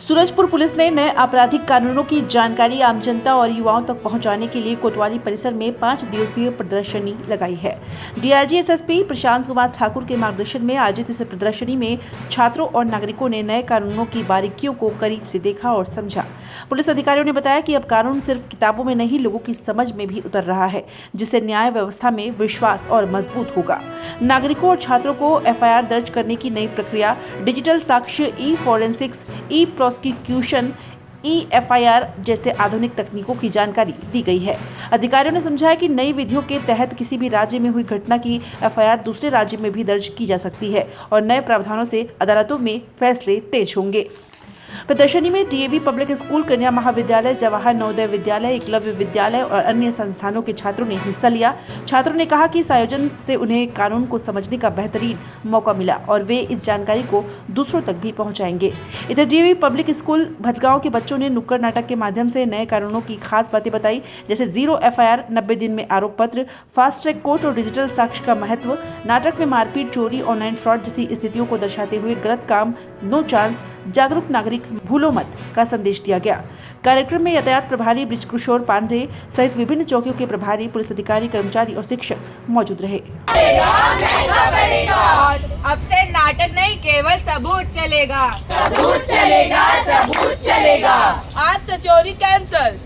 Surajpur police ने नए आपराधिक कानूनों की जानकारी आम जनता और युवाओं तक पहुंचाने के लिए कोतवाली परिसर में 5 दिवसीय प्रदर्शनी लगाई है। डीआईजी एसएसपी प्रशांत कुमार ठाकुर के मार्गदर्शन में आयोजित इस प्रदर्शनी में छात्रों और नागरिकों ने नए कानूनों की बारीकियों को करीब से देखा और समझा। पुलिस अधिकारियों ने बताया कि अब कानून सिर्फ किताबों में नहीं, लोगों की समझ में भी उतर रहा है, जिससे न्याय व्यवस्था में विश्वास और मजबूत होगा। नागरिकों और छात्रों को एफआईआर दर्ज करने की नई प्रक्रिया, डिजिटल साक्ष्य, ई फॉरेंसिक्स, ई प्रोसिक्यूशन, ई-एफआईआर जैसे आधुनिक तकनीकों की जानकारी दी गई है। अधिकारियों ने समझाया कि नई विधियों के तहत किसी भी राज्य में हुई घटना की एफआईआर दूसरे राज्य में भी दर्ज की जा सकती है और नए प्रावधानों से अदालतों में फैसले तेज होंगे। प्रदर्शनी में डीएवी पब्लिक स्कूल, कन्या महाविद्यालय, जवाहर नवोदय विद्यालय, एकलव्य विद्यालय और अन्य संस्थानों के छात्रों ने हिस्सा लिया। छात्रों ने कहा कि इस आयोजन से उन्हें कानून को समझने का बेहतरीन मौका मिला और वे इस जानकारी को दूसरों तक भी पहुंचाएंगे। इधर डीएवी पब्लिक स्कूल भजगांव के बच्चों ने नुक्कड़ नाटक के माध्यम से नए कानूनों की खास बातें बताई, जैसे 0 एफआईआर, 90 दिन में आरोप पत्र, फास्ट ट्रैक कोर्ट और डिजिटल साक्ष्य का महत्व। नाटक में मारपीट, चोरी, ऑनलाइन फ्रॉड जैसी स्थितियों को दर्शाते हुए गलत काम नो चांस, जागरूक नागरिक भूलो मत का संदेश दिया गया। कार्यक्रम में यातायात प्रभारी बृजकिशोर पांडे सहित विभिन्न चौकियों के प्रभारी, पुलिस अधिकारी, कर्मचारी और शिक्षक मौजूद रहे। अब से नाटक नहीं, केवल सबूत चलेगा। सबूत चलेगा, सबूत चलेगा। आज से चोरी कैंसल।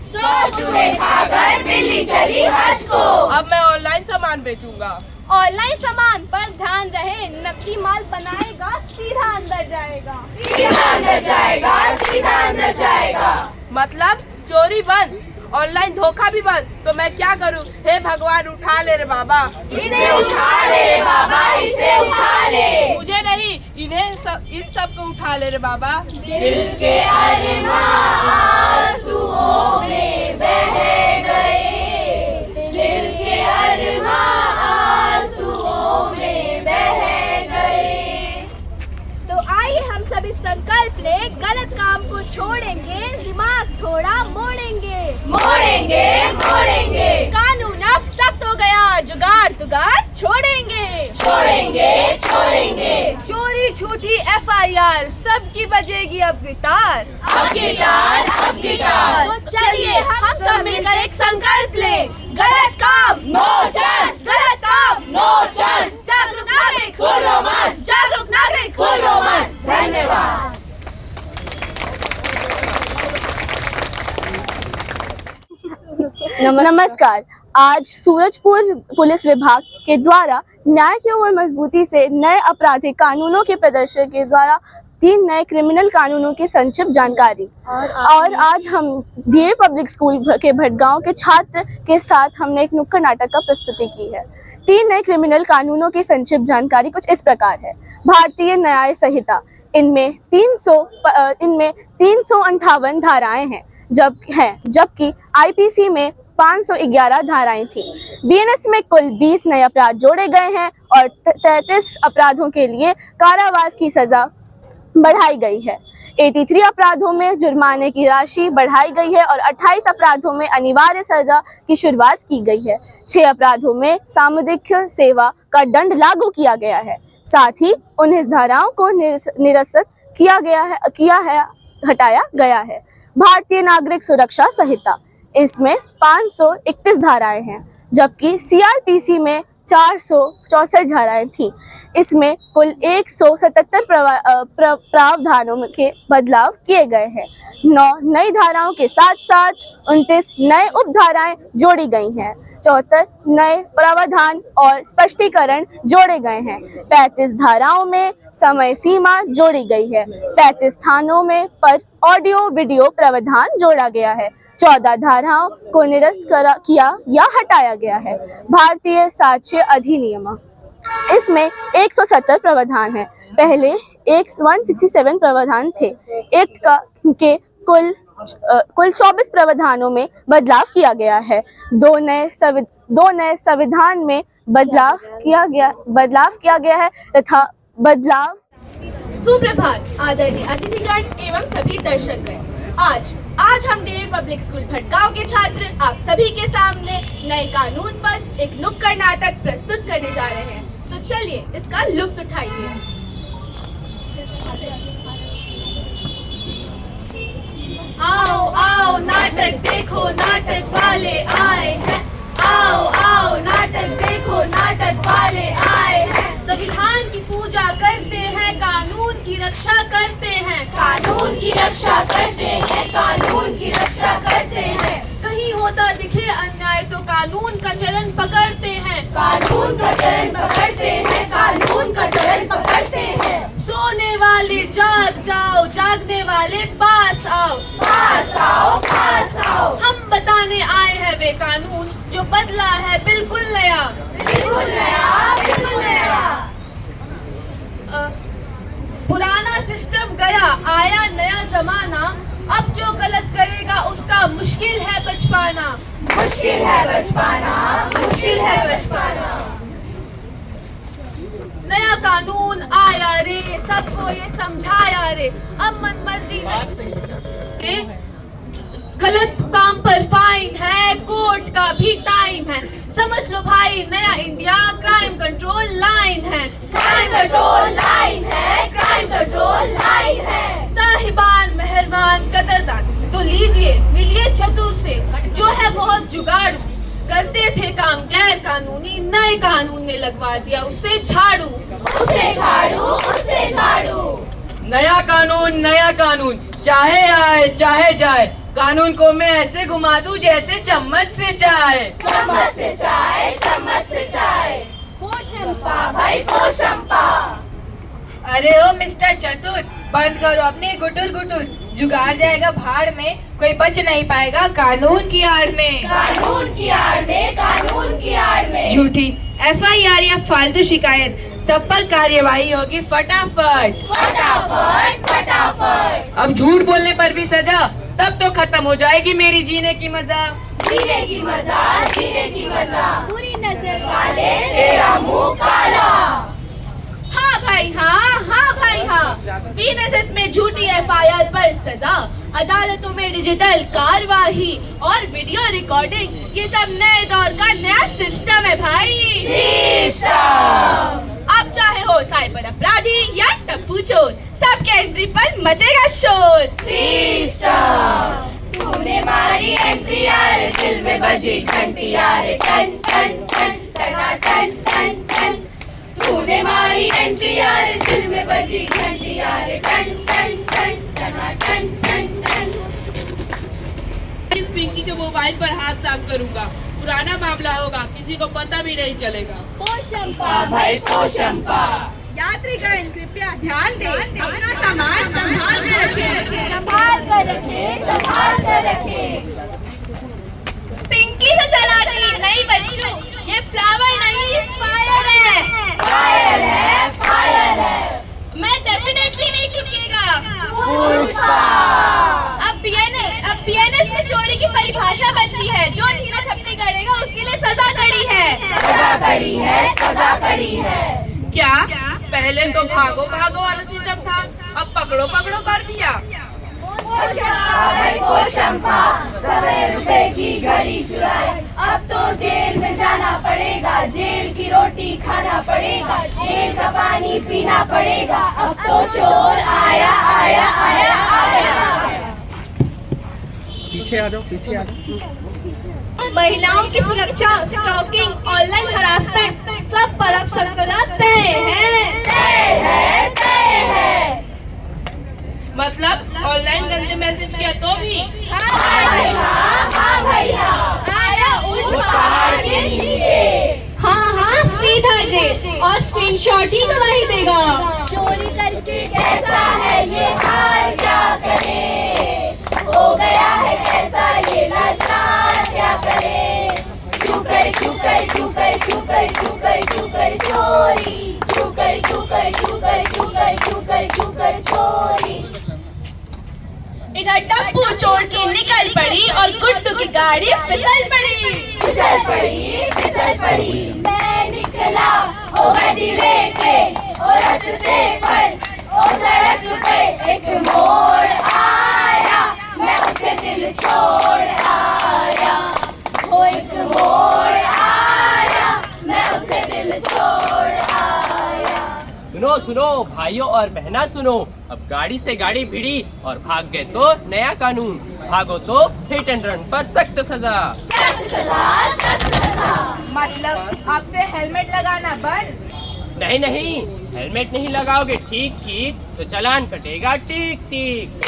चूहे खाकर बिल्ली चली हज को। अब मैं ऑनलाइन सामान बेचूंगा। ऑनलाइन सामान पर ध्यान रहे, नकली माल बनाएगा सीधा अंदर जाएगा। सीधा अंदर जाएगा, सीधा अंदर जाएगा। मतलब चोरी बंद, ऑनलाइन धोखा भी बंद। तो मैं क्या करूं? हे भगवान, उठा ले रे बाबा। इसे उठा ले रे बाबा, इसे उठा ले। मुझे नहीं, इन सब को उठा ले रे बाबा। दिल के अरमां आंसुओं में बह गए। दिल के अरमां आंसुओं में बह गए। तो आइए हम सभी संकल्प ले, गलत काम को छोड़ेंगे, दिमाग थोड़ा मोड़ेंगे। मोड़ेंगे, मोड़ेंगे। कानून अब सख्त हो गया, जुगाड़ तुगाड़ छोड़ेंगे। छोड़ेंगे, छोड़ेंगे। चोरी छूटी एफआईआर, सबकी बजेगी अब गिटार। अब गिटार, अब गिटार। तो चलिए हम सब मिलकर एक संकल्प ले, गलत काम नो चांस, गलत काम नो चांस। जागरूक नागरिक खोलो मत, जागरूक नागरिक खोलो मत। धन्यवाद। नमस्कार। आज सूरजपुर पुलिस विभाग के द्वारा न्याय की ओर मजबूती से नए आपराधिक कानूनों के प्रदर्शन के द्वारा 3 नए क्रिमिनल कानूनों की संक्षिप्त जानकारी और आज हम डीएवी पब्लिक स्कूल के भटगांव के छात्र के साथ हमने एक नुक्कड़ नाटक का प्रस्तुति की है। 3 नए क्रिमिनल कानूनों की संक्षिप्त जानकारी कुछ इस प्रकार है। भारतीय न्याय संहिता, इनमें 358 धाराएं हैं जबकि आईपीसी में 511 धाराएं थी। बीएनएस में कुल 20 नए अपराध जोड़े गए हैं और 33 अपराधों के लिए कारावास की सजा बढ़ाई गई है। 83 अपराधों में जुर्माने की राशि बढ़ाई गई है और 28 अपराधों में अनिवार्य सजा की शुरुआत की गई है। 6 अपराधों में सामुदायिक सेवा का दंड लागू किया गया है। साथ ही 19 धाराओं को निरस्त हटाया गया है। भारतीय नागरिक सुरक्षा संहिता, इसमें 531 धाराएं हैं जबकि सीआरपीसी में 464 धाराएं थी। इसमें कुल 177 प्रावधानों के बदलाव किए गए हैं। 9 नई धाराओं के साथ साथ 29 नए उपधाराएं जोड़ी गई हैं। 74 नए प्रावधान और स्पष्टीकरण जोड़े गए हैं। 35 धाराओं में समय सीमा जोड़ी गई है। 35 स्थानों में पर ऑडियो वीडियो प्रावधान जोड़ा गया है। 14 धाराओं को निरस्त किया या हटाया गया है। भारतीय साक्ष्य अधिनियम, इसमें 170 प्रावधान है। पहले 167 प्रावधान थे। एक्ट के कुल 24 प्रावधानों में बदलाव किया गया है। 2 नए संविधान में बदलाव किया गया है तथा बदलाव। सुप्रभात आदरणीय अतिथिगण एवं सभी दर्शकगण। आज हम डीएवी पब्लिक स्कूल भटगांव के छात्र आप सभी के सामने नए कानून पर एक नुक्कड़ नाटक प्रस्तुत करने जा रहे हैं। तो चलिए इसका लुत्फ उठाइए। रक्षा करते हैं, कानून की रक्षा करते हैं, कानून की रक्षा करते हैं। कहीं होता दिखे अन्याय तो कानून का चरण पकड़ते हैं, कानून का चरण पकड़ते हैं, कानून का चरण पकड़ते हैं। सोने वाले जाग जाओ, जागने वाले पास आओ, पास आओ, पास आओ। हम बताने आए हैं वे कानून जो बदला है बिल्कुल नया, बिल्कुल नया, बिल्कुल नया। पुराना सिस्टम गया, आया नया जमाना। अब जो गलत करेगा उसका मुश्किल है बच पाना, मुश्किल है बच पाना, मुश्किल है बच पाना। नया कानून आया रे, सबको ये समझाया रे। अब मन मर्जी के गलत काम पर फाइन है, कोर्ट का भी टाइम है। समझ लो भाई नया इंडिया क्राइम कंट्रोल लाइन है, क्राइम कंट्रोल लाइन है, क्राइम कंट्रोल लाइन है। साहिबान मेहरबान कदरदान तो लीजिए मिलिए चतुर से, जो है बहुत जुगाड़ू। करते थे काम गैर कानूनी, नए कानून में लगवा दिया उससे झाड़ू, उसे झाड़ू, उसे झाड़ू। नया कानून चाहे आए चाहे जाए, कानून को मैं ऐसे घुमा दूं जैसे चम्मच से चाय। चम्मच से चाय, चम्मच से चाय। पोशंपा भाई, पोशंपा। अरे ओ मिस्टर चतुर, बंद करो अपनी गुटुर गुटुर। जुगाड़ जाएगा भाड़ में, कोई बच नहीं पाएगा कानून की आड़ में। कानून की आड़ में, कानून की आड़ में। झूठी FIR या फालतू शिकायत, सब पर कार्यवाही होगी फटाफट। फटाफट, फटाफट। अब झूठ बोलने पर भी सजा, तब तो खत्म हो जाएगी मेरी जीने की मजा। जीने की मजा, जीने की मजा। बुरी नजर वाले तेरा मुंह काला। हाँ भाई हाँ, BNSS में झूठी FIR पर सजा, अदालतों में डिजिटल कार्यवाही और वीडियो रिकॉर्डिंग, ये सब नए दौर का नया सिस्टम है भाई। सिस्टम। आप चाहे हो साइबर अपराधी या टप्पू चोर, सबके एंट्री पर मचेगा शोर। सिस्टम। तूने मारी एंट्री यार, दिल में बजी घंटी यार, टन टन टन टना टन टन टन। तूने मारी एंट्री यार, दिल में बजी घंटी यार, टन टन टन टना टन टन टन। इस पिंकी के मोबाइल पर हाथ साफ करूंगा, पुराना मामला होगा, किसी को पता भी नहीं चलेगा। पोशंपा भाई, पोशंपा। यात्रीगण कृपया ध्यान दें, अपना सामान संभाल कर रखें, संभाल कर रखे, संभाल कर रखे। पिंकी से चालाकी नहीं बच्चों, ये फ्लावर नहीं फायर है। फायर है, फायर है। मैं डेफिनेटली नहीं झुकेगा। पुष्पा। अब BNS में चोरी की परिभाषा बदली है, जो छीना झपटी करेगा उसके लिए सजा कड़ी है। सजा कड़ी है, सजा कड़ी है। क्या पहले तो भागो भागो वाला सिस्टम था, अब पकड़ो पकड़ो कर दिया। पोशंपा भाई, पोशंपा। 100 रुपए की घड़ी चुराई, अब तो जेल में जाना पड़ेगा, जेल की रोटी खाना पड़ेगा, जेल का पानी पीना पड़ेगा। अब तो चोर आया आया आया आया। पीछे आ जाओ, पीछे आ जाओ। महिलाओं की सुरक्षा, स्टॉकिंग, ऑनलाइन हरासमेंट, सब पर अब सजा तय है। तय है, तय है। मतलब ऑनलाइन गंदे मैसेज किया तो भी? हाँ भाई हाँ, हाँ भाई हाँ। आया ऊट पहाड़ के नीचे। हाँ सीधा जेल, और स्क्रीनशॉट ही गवाही देगा। चोरी करके कैसा है ये हाल, क्या करे। हो गया है कैसा ये लाचार, क्या करे। क्यों कर क्यों कर क्यों कर क्यों कर क्यों कर क्यों कर चोरी, क्यों कर क्यों कर क्यों कर क्यों कर क्यों कर क्यों कर चोरी। इधर टप्पू चोर की निकल पड़ी और गुड्डू की गाड़ी फिसल पड़ी। फिसल पड़ी, फिसल पड़ी। मैं निकला ओ गाड़ी लेके, और रास्ते पर ओ सड़क पे एक मोड़ आया, मैं उसे दिल छोड़ आया। वो एक मोड़ आया, मैं उसे दिल छोड़ आया। सुनो सुनो भाइयों और बहना सुनो, अब गाड़ी से गाड़ी भिड़ी और भाग गए तो नया कानून, भागो तो हिट एंड रन पर सख्त सजा। सख्त सजा, सख्त सजा। मतलब आपसे हेलमेट लगाना बंद, नहीं नहीं, हेलमेट नहीं लगाओगे ठीक ठीक तो चालान कटेगा टिक टिक।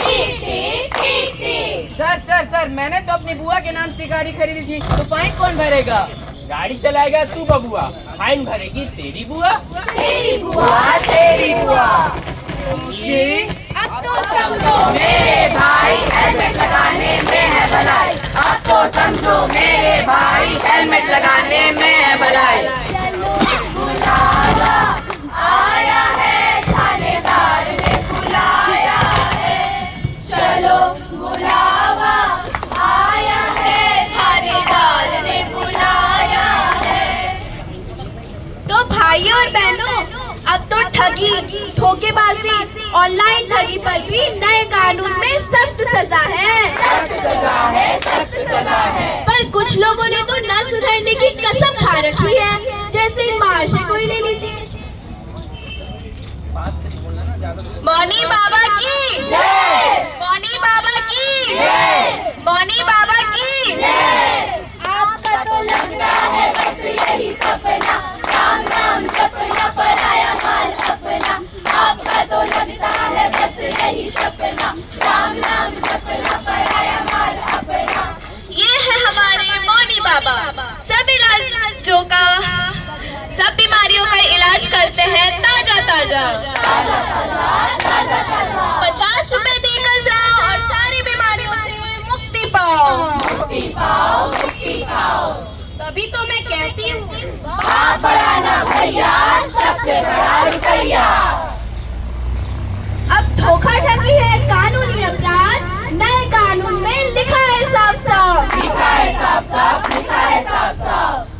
सर सर सर, मैंने तो अपनी बुआ के नाम से गाड़ी खरीदी थी, तो फाइन कौन भरेगा? गाड़ी चलाएगा तू बबुआ, फाइन भरेगी तेरी बुआ। तेरी बुआ, तेरी बुआ। ये अब तो समझो मेरे भाई, हेलमेट लगाने में है भलाई। अब तो समझो मेरे भाई, हेलमेट लगाने में है भलाई। चलो बुलावा आया है, थानेदार ने बुलाया है। चलो बुलावा आया है, थानेदार ने बुलाया है। तो भाइयों और बहनों, अब तो ठगी, धोखेबाजी, ऑनलाइन ठगी पर भी नए कानून में सख्त सजा है। सख्त सजा है, सख्त सजा है। पर कुछ लोगों ने तो न सुधरने की कसम खा रखी है, जैसे इन महाशय को ही ले लीजिए। मौनी बाबा की जय, मौनी बाबा की जय, मौनी बाबा की जय। आपका तो लगता है बस यही सपना, राम नाम जपना, पराया माल अपना। आपका तो लगता है बस यही सपना, राम नाम जपना, पराया माल अपना। ये है हमारे मौनी बाबा, सब इलाजों का, सब बीमारियों का इलाज करते हैं ताजा ताजा। 50 रुपए देकर जाओ और सारी बीमारियों से मुक्ति पाओ। मुक्ति पाओ, मुक्ति पाओ। तभी तो मैं कहती हूँ, बाप बढ़ाना भैया, सबसे बड़ा रुपया। अब धोखा ठगी है कानूनी अपराध, नए कानून में लिखा है साफ साफ। लिखा है साफ साफ, लिखा है साफ साफ।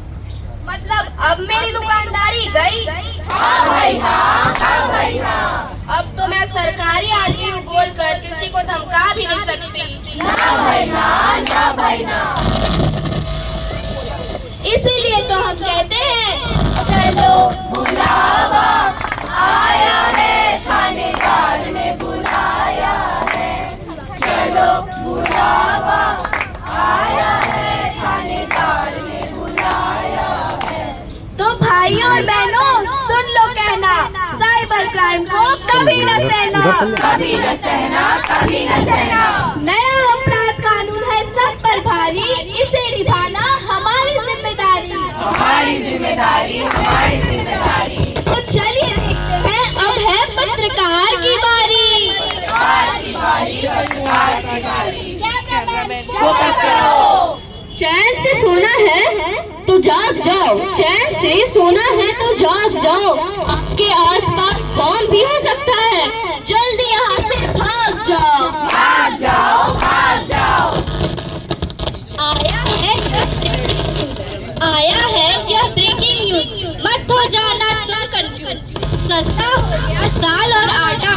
मतलब अब मेरी दुकानदारी गई। हाँ भाई हाँ, हाँ भाई हाँ। अब तो मैं सरकारी आदमी हूँ बोलकर किसी को धमका भी नहीं सकती। ना भाई ना, ना भाई ना। इसीलिए तो हम कहते हैं, चलो बुलावा आया है, थानेदार ने बुलाया है। चलो बुलावा आया है, थानेदार ने बुलाया है। तो भाइयों और बहनों सुन लो कहना, साइबर क्राइम को कभी न सहना। कभी न सहना, कभी न सहना। नया अपराध कानून है सब पर भारी, इसे निभाना हमारी जिम्मेदारी। हमारी जिम्मेदारी, हमारी जिम्मेदारी। तो चलिए देखते हैं, अब है पत्रकार की बारी। पत्रकार की बारी, पत्रकार की बारी। कैमरामैन फोकस करो। चैन से सोना है तो जाग जाओ, चैन से सोना है तो जाग जाओ। आपके आसपास बॉम्ब भी हो सकता है, जल्दी यहाँ से भाग जाओ। भाग जाओ, भाग जाओ। आया है यह ब्रेकिंग न्यूज, मत हो जाना तुम कंफ्यूज। सस्ता हो गया दाल और आटा,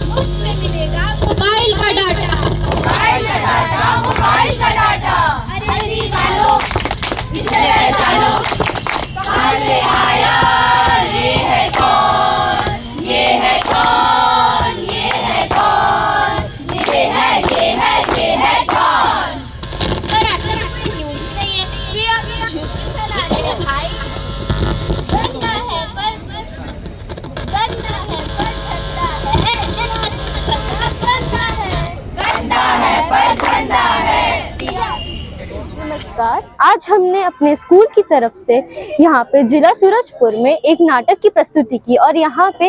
मुफ्त में मिलेगा मोबाइल का डाटा। मोबाइल का डाटा, मोबाइल का डाटा। अरे वालों, इसे पहचानो, कहाँ से आया, ये है कौन, ये है कौन, ये है कौन, ये है, ये है, ये है कौन। पर अगर कोई न्यूज नहीं है, फिर आप झूठ फैला रहे हैं भाई। गंदा है पर गंदा है पर ठंडा है, गंदा है। गंदा है पर गंदा है। नमस्कार, आज हमने अपने स्कूल की तरफ से यहाँ पे जिला सूरजपुर में एक नाटक की प्रस्तुति की और यहाँ पे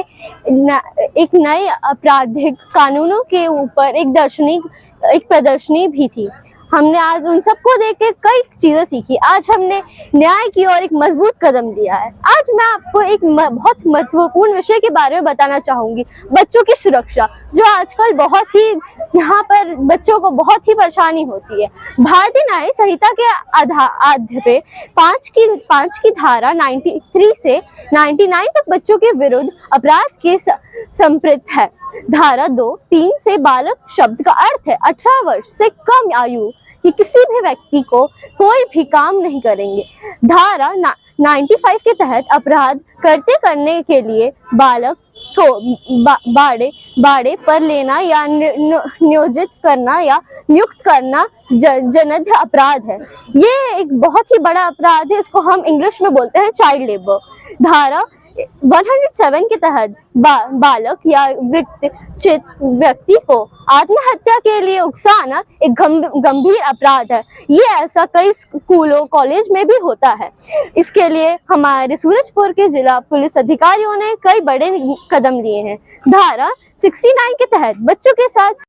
एक नए आपराधिक कानूनों के ऊपर एक प्रदर्शनी भी थी। हमने आज उन सबको देख के कई चीजें सीखी। आज हमने न्याय की ओर एक मजबूत कदम लिया है। आज मैं आपको एक बहुत महत्वपूर्ण विषय के बारे में बताना चाहूंगी, बच्चों की सुरक्षा, जो आजकल बहुत ही यहाँ पर बच्चों को बहुत ही परेशानी होती है। भारतीय न्याय संहिता के आधार पे 5 की धारा 93 से 99 तक बच्चों के विरुद्ध अपराध के संपृक्त है। धारा 2(3) से बालक शब्द का अर्थ है 18 वर्ष से कम आयु कि किसी भी व्यक्ति को कोई भी काम नहीं करेंगे। धारा 95 के तहत अपराध करने के लिए बालक को बाड़े पर लेना या नियोजित करना या नियुक्त करना जन्य अपराध है। ये एक बहुत ही बड़ा अपराध है, इसको हम इंग्लिश में बोलते हैं चाइल्ड लेबर। धारा 107 के तहत बालक या व्यक्ति को आत्महत्या के लिए उकसाना एक गंभीर अपराध है। ये ऐसा कई स्कूलों कॉलेज में भी होता है। इसके लिए हमारे सूरजपुर के जिला पुलिस अधिकारियों ने कई बड़े कदम लिए हैं। धारा 69 के तहत बच्चों के साथ